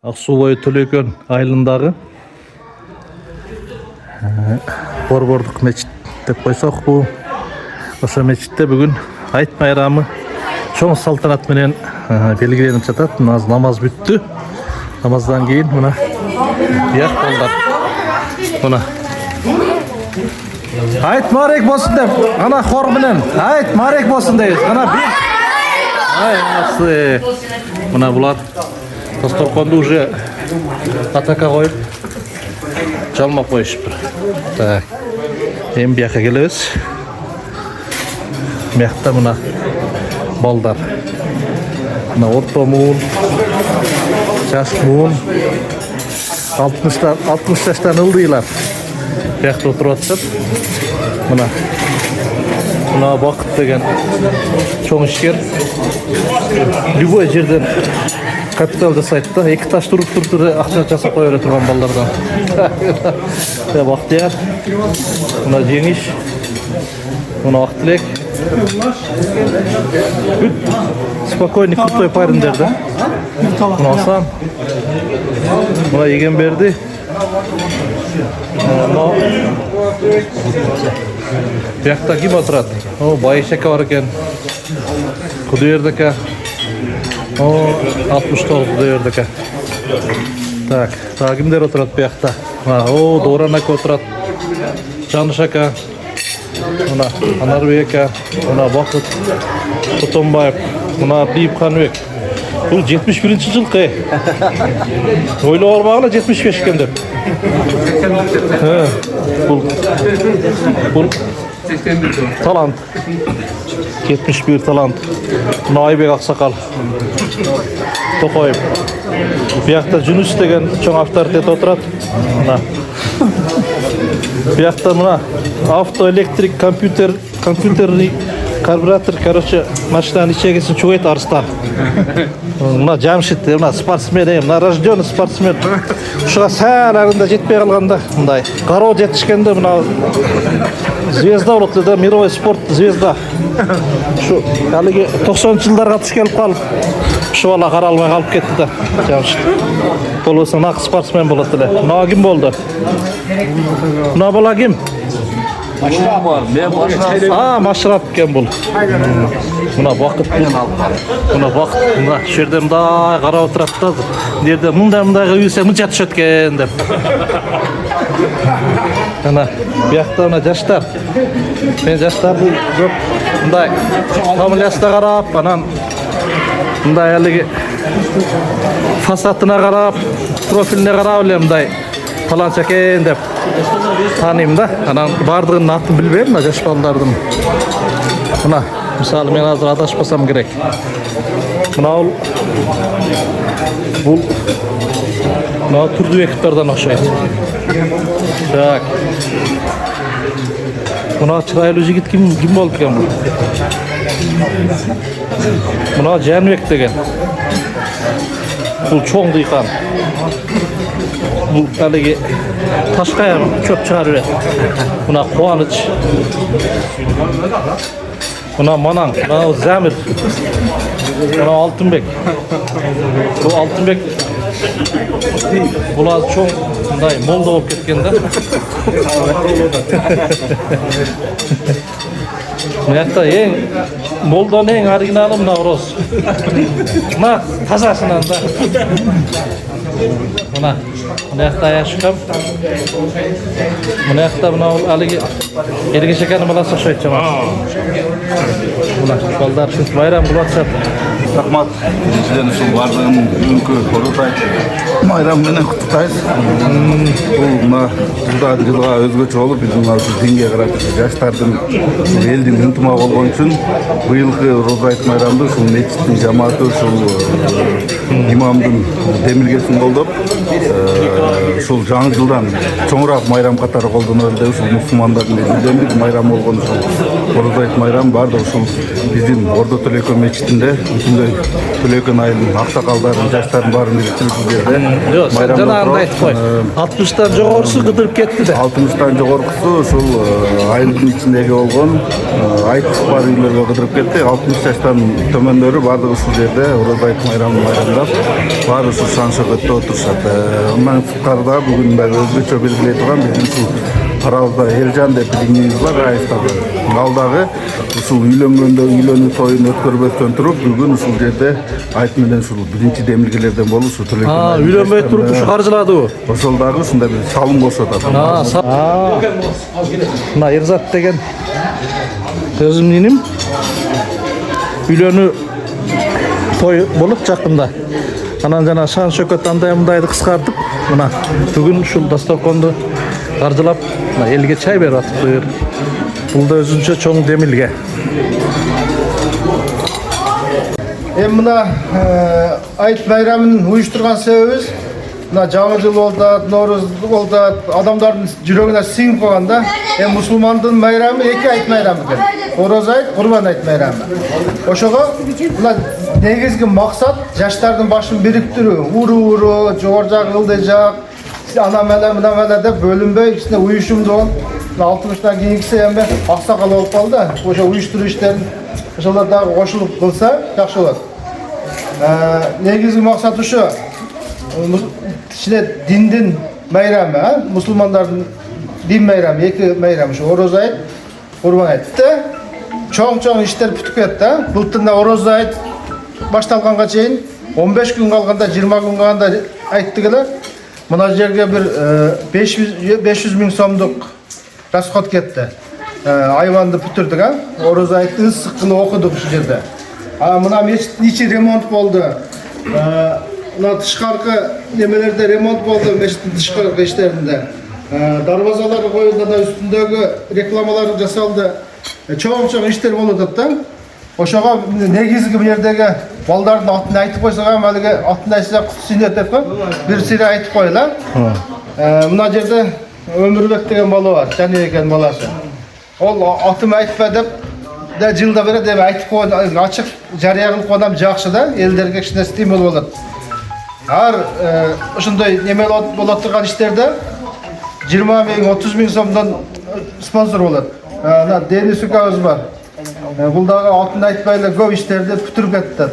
Аксубай Төлөкөн айылындагы Борбордук мечит деп койсок, бул ошо мечитте бүгүн айт майрамы чоң салтанат менен белгиленип жатат. Намаз бүттү. Намаздан кийин мына бияк балдар мына айт марек болсун деп ана хор менен айт марек болсун дейбиз. Ана бир мына булар Тосторконду уже атака коюп жалмап коюшуптур. Так. Эми бияка келебиз. Мыякта мына балдар. Мына орто муун, жаш муун, 60 жаштан ылдыйлар. Биякта отуруп атышат. Мына бакыт деген чоң ишкер. Любой жерден капитал жасайт да, эки таш туруп акча жасап кое бере турган балдардан. Бактияр, мына жеңиш, мына Актилек. Спокойный, крутой парендер да. Мына Асан, мына Егенберди. Биякта ким отурат? Байышака бар экен. Кудуердика. 69 Кудуердика. Так, кимдер отурат биякта? Доран ака отурат. Жаныш ака. Мына Анарбек ака, мына Бакыт Тотонбаев, мына Бийип Каныбек. Бул 71-чи жылкы. Ойлоп албагыла 75 экен деп. Бул талант. 71 талант. Мына Айбек Аксакал. Токоев. Биякта Жүнүс деген чоң авторитет отурат. Мына биякта мына автоэлектрик компьютерный карбюратор, машинанын ичегесин чугайт Арыстан. Мына Жамшит, мына спортсмен, мына рожденный спортсмен. Ушуга сәл арында жетпей калганда, мындай кароо жетишкенде мына звезда болот да, мировой спорт звезда. Ушу алыгы 90-жылдарга туш келип калып, ушу бала каралбай калып кетти да, Жамшит. Болбосо нак спортсмен болот эле. Мына ким болду? Мына бала ким? Машина бар, мен машина. Машрат экен бул. Мына Бакыт. Мына Бакыт, мына шу жерде мындай карап отурат да. Жерде мындайга үйсө мынча түшөт экен деп. Мына биякта мына жаштар. Мен жаштарды көп мындай фамилиясына карап, анан мындай алыгы фасадына карап, профилине карап эле мындай талантчы экен деп таныйм да. Анан бардыгынын атын билбейм, мына жаш балдардын. Мына мисалы мен азыр адашпасам керек. Мына бул мына Турдубековдордон окшойт. Так. Мына чырайлуу жигит ким болуп экен бул? Мына Жанбек деген. Бул чоң дыйкан. Бул алыгы ташкая чөп чыгарып берет. Мына Кубаныч. Мына Манаң, мына Замир. Мына Алтынбек. Бул Алтынбек бул аз чоң мындай молдо болуп кеткен да. Мыякта эң молдонун эң оригиналы мына Ороз. Мына тазасынан да. Мына мыякта Аяшкам. Мыякта мына алыгы Эргешеканын баласы окшойт жаман. Мына балдар ушинтип майрам кылып атышат. Рахмат. Биринчиден ушул бардыгын бүгүнкү Коротай майрам менен куттуктайбыз. Бул мына жылга өзгөчө болуп, биздин ушул динге карап жаштардын элдин ынтымагы болгон үчүн быйылкы Розайт майрамды ушул мечиттин жамааты, ушул имамдын демилгесин колдоп, ушул жаңы жылдан чоңураак майрам катары колдонолу деп ушул мусулмандардын элден бир майрамы болгон ушул Розайт майрам бардыгы ушул биздин Ордо Төлөкөн мечитинде Түлекен айылдын аксакалдарын, жаштардын баарын бириктирип бул жерде Yok, sen janağında aytıp koy. 60'tan жогорусу кыдырып кетти de. 60'tan жогоркусу ушул айылдын ичиндеги болгон айтык бар үйлөргө кыдырып кетти. 60 жаштан төмөндөрү баардыгы ушул жерде Ороз айт майрамын майрамдап, баары ушул шан-шөкөттө отурушат. Мына фукарда бүгүн дагы өзгөчө белгилей турган биздин ушул арабызда Элжан деп бириңиз бар, Айстагы. Ал дагы ушул үйлөнгөндө үйлөнүү тоюн өткөрбөстөн туруп, бүгүн ушул жерде айт менен ушул биринчи демилгелерден болуп ушул Түлекен. Үйлөнбөй туруп ушу каржылады bu. Ошол дагы ушундай бир салым кошуп атат. Mına Erzat деген өзүмдүн иним үйлөнүү той болуп жакында. Анан жана шан шөкөт андай мындайды кыскартып, мына бүгүн ушул дасторконду каржылап, мына элге чай берип атыптыр. Бул да өзүнчө чоң демилге. Мына айт байрамын уюштурган себебибиз мына жаңы жыл болду, Норуз болду, адамдардын жүрөгүнө сиңип калганда, мусулмандын майрамы эки айт майрамы экен. Ороз айт, Курбан айт майрамы. Ошого мына негизги максат жаштардын башын бириктирүү, уру, жогору жак, ылдый жак, ана менен мына менен деп бөлүнбөй, кичине уюшумду болуп, 60-тан кийинкиси эми аксакал болуп калды. Ошо уюштуруу иштерин ошолор дагы кошулуп кылса жакшы болот. Негизги максат ошо кичине диндин майрамы, мусулмандардын дин майрамы, эки майрам ушу Ороз айт, Курбан айтты. Чоң иштер бүтүп кетти. Бултунда Ороз айт башталганга чейин 15 күн калганда, 20 күн калганда айттыгылар. Мына жерге bir 500 миң сомдук расход кетти. Айванды бүтүрдүк, Ороз айтты ысык кылып окудук ушу жерде. Мына мечиттин ичи ремонт болду. Мына тышкаркы немелерде ремонт болду, мечиттин тышкаркы иштеринде. Дарбазалар коюлду, үстүндөгү рекламалар жасалды. Чоң иштер болуп атат. Ошого негизги бул жердеги балдардын атын айтып койсок, алиги атын айтса Сүйнөт деп кой. Бир сыйра айтып койла. Мына жерде Өмүрбек деген бала бар, Жаныбек экен баласы. Ол атым айтпа деп жылда берет деп айтып койгон, ачык жарыя кылып койгон жакшы да, элдерге кичине стимул болот. Ар ошондой неме болот турган иштерде 20 миң, 30 миң сомдон спонсор болот. Денис укабыз бар. Бул дагы атын айтпай эле көп иштерди бүтүрүп кетти.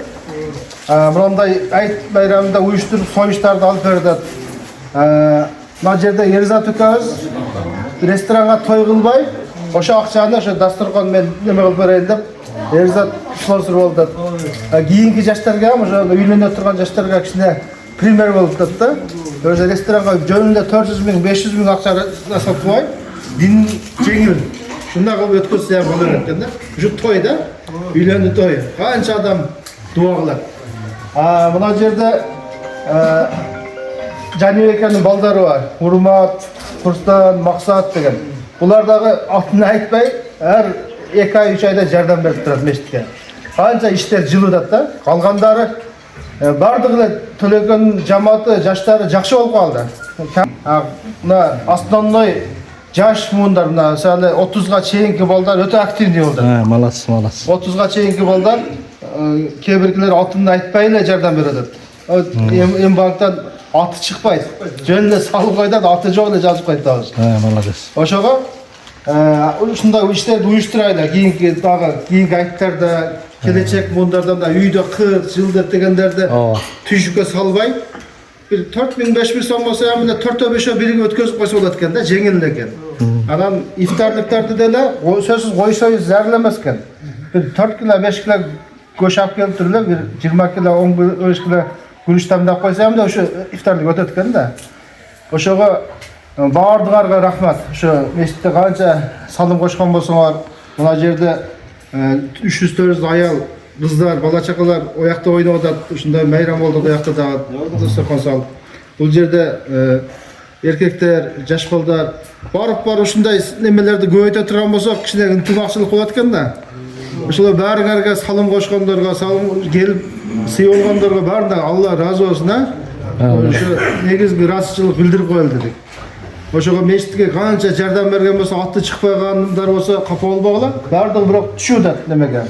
Мындай айт байрамында уюштуруп союштарды алып берет. Мына жерде Ерзат укабыз ресторанга той кылбай, ошо акчаны ошо дасторкон мен неме кылып берейин деп Ерзат спонсор болду. Кийинки жаштарга, ошо үйлөнө турган жаштарга кичине пример болуп атат да. Өзү ресторанга жөнүндө 400 миң, 500 миң акча сатпай, дин жеңил. Шундай кылып өткөзсө болот экен да. Ушу той да, үйлөнүү тою. Канча адам дуа кылат. Мына жерде Жаныбек экенин балдары бар. Урмат, Курстан, Максат деген. Булар дагы атын айтпай, ар 2 ай, 3 айда жардам берип турат мечитке. Канча иштер жылытат да. Калгандары бардыгы Түлекен жамааты, жаштары жакшы болуп калды. Мына основной жаш муундар, мына мисалы 30га чейинки балдар өтө активный болду. Малас. 30га чейинки балдар кээ биркилер атын айтпай эле жардам берет. Эм банктан аты чыкпайт. Жөн эле салып койдат, аты жок эле жазып койтабыз. Молодец. Ошого ушундай иштерди уюштурайлы. Кийинки айттарда, келечек муундардан да үйдө кыр, жылдыр дегендерди түйшүккө салбай, bir 4 миң, 5 миң сом болсо, эмне 4-5 бирге өткөзүп койсо болот экен да, жеңил экен. Анан ифтарлыктарды деле сөзсүз койсоюз зарыл эмес экен. Bir 4 кило, 5 кило көч алып келип туруп эле, bir 20 кило, 15 кило күрүч тамдап койсо, эмне ошо ифтарлык өтөт экен да. Ошого баардыгына рахмат. Ошо мечитте канча салым кошкон болсоңор, мына жерде 300-400 аял, кыздар, бала чакалар оякта ойноп атат. Ушундай майрам болду оякта дагы. Дасторкон салып. Бул жерде эркектер, жаш балдар барып ушундай немелерди көбөйтө турган болсок, кичине ынтымакчылык болот экен да. Ошолор баарыңарга салым кошкондорго, салым келип сый болгондорго баарына Алла ыраазы болсун, ошо негизги ыраазычылык билдирип коелу дедик. Ошого мечитке канча жардам берген болсо, аты чыкпагандар болсо капа болбогула. Бардыгы бирок түшүп атат немеге.